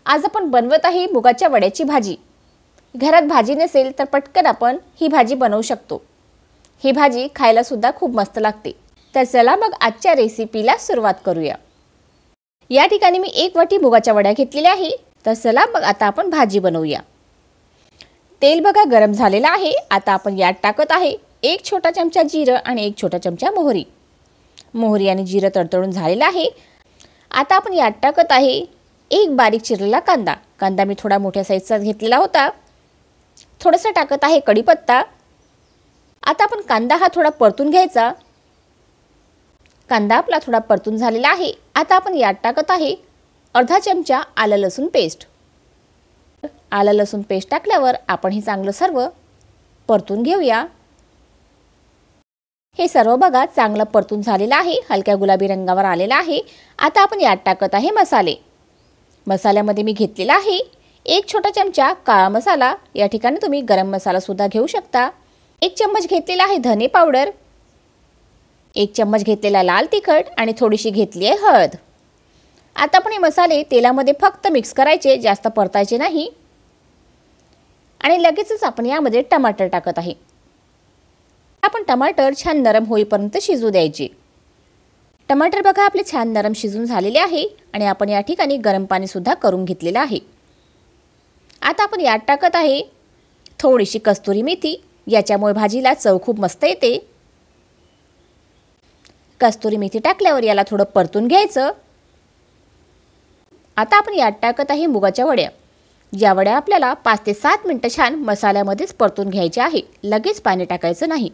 आज आपण बनवत आहे मुगाच्या वड्याची भाजी। घरात भाजी नसेल तर पटकन आपण ही भाजी बनवू शकतो। ही भाजी खायला सुद्धा खूप मस्त लागते। तर चला मग आजच्या रेसिपीला सुरुवात करूया। या ठिकाणी मी 1 वाटी मुगाच्या वड्या घेतलेल्या आहे। तर चला मग आता आपण भाजी बनवूया। तेल बघा गरम झालेलं आहे। आता आपण यात टाकत आहे 1 छोटा चमचा जिरं आणि 1 छोटा चमचा मोहरी। मोहरी आणि जिरं तडतडून झालेलं आहे। आता आपण यात टाकत आहे 1 बारीक चिरलेला कांदा। कांदा मी थोडा मोठ्या साईजचा घेतलेला होता। थोडंसं टाकत आहे कढीपत्ता। आता आपण कांदा हा थोडा परतून घ्यायचा। कांदा आपला थोडा परतून झालेला आहे। आता आपण यात टाकत आहे अर्धा चमचा आलं लसूण पेस्ट। आलं लसूण पेस्ट टाकल्यावर आपण हे चांगलं सर्व परतून घेऊया। हे सर्व बघा चांगलं परतून झालेलं आहे। हलक्या गुलाबी रंगावर आलेला आहे। आता आपण यात टाकत आहे मसाले। मसाल्यामध्ये मी घेतलेला आहे 1 छोटा चमचा काळा मसाला। या ठिकाणी तुम्ही गरम मसाला सुद्धा घेऊ शकता। 1 चम्मच घेतलेला आहे धने पावडर। 1 चम्मच घेतलेला लाल तिखट आणि थोडीशी घेतली आहे हळद। आता आपण हे मसाले तेलामध्ये फक्त मिक्स करायचे, जास्त परतायचे नाही। आणि लगेचच आपण यामध्ये टमाटर टाकत आहे। आपण टमाटर छान नरम होईपर्यंत शिजू द्यायचे। टमाटर बघा आपले छान नरम शिजून झालेले आहे आणि आपण या ठिकाणी गरम पाणी सुद्धा करून घेतलेले आहे। आता आपण यात टाकत आहे थोडीशी कस्तुरी मेथी। याच्यामुळे भाजीला चव खूप मस्त येते। कस्तुरी मेथी टाकल्यावर याला थोडं परतून घ्यायचं। आता आपण यात टाकत आहे मुगाच्या वड्या। या वड्या आपल्याला 5 ते 7 मिनिटं छान मसाल्यामध्येच परतून घ्यायचे आहे, लगेच पाणी टाकायचं नाही।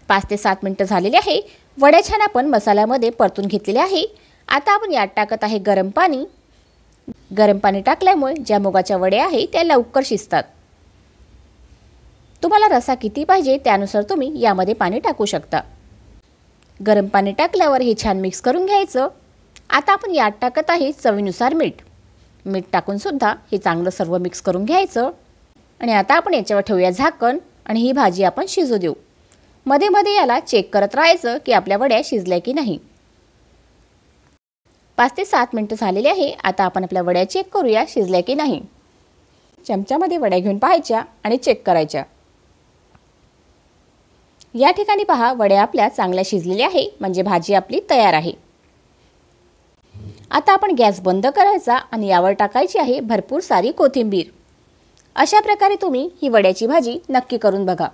5 ते 7 मिनिटं झालेले आहे। वड्या छान आपण मसाल्यामध्ये परतून घेतलेले आहे। आता आपण यात टाकत आहे गरम पाणी। गरम पाणी टाकल्यामुळे ज्या मुगाच्या वड्या आहे त्या लवकर शिजतात। तुम्हाला रसा किती पाहिजे त्यानुसार तुम्ही यामध्ये पाणी टाकू शकता। गरम पाणी टाकल्यावर हे छान मिक्स करून घ्यायचं। आता आपण यात टाकत आहे चवीनुसार मीठ। मीठ टाकून सुद्धा हे चांगलं सर्व मिक्स करून घ्यायचं। आणि आता आपण याच्यावर ठेवूया झाकण आणि ही भाजी आपण शिजू देऊ। मध्ये मध्ये याला चेक करत राहायचं की आपल्या वड्या शिजल्या की नाही। 5 ते 7 मिनिटं झालेले आहे। आता आपण आपल्या वड्या चेक करूया शिजल्या की नाही। चमच्यामध्ये वड्या घेऊन पाहायच्या आणि चेक करायच्या। या ठिकाणी पहा वड्या आपल्या चांगल्या शिजलेल्या आहे, म्हणजे भाजी आपली तयार आहे। आता आपण गॅस बंद करायचा आणि यावर टाकायची आहे भरपूर सारी कोथिंबीर। अशा प्रकारे तुम्ही ही वड्याची भाजी नक्की करून बघा।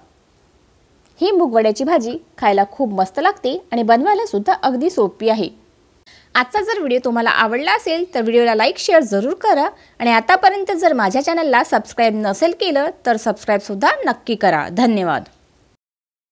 ही मूग वड्याची भाजी खायला खूप मस्त लागते आणि बनवायला सुद्धा अगदी सोपी आहे। आजचा जर व्हिडिओ तुम्हाला आवडला असेल तर व्हिडिओला लाईक शेअर जरूर करा आणि आतापर्यंत जर माझ्या चॅनलला सबस्क्राइब नसेल केलं तर सबस्क्राइब सुद्धा नक्की करा। धन्यवाद।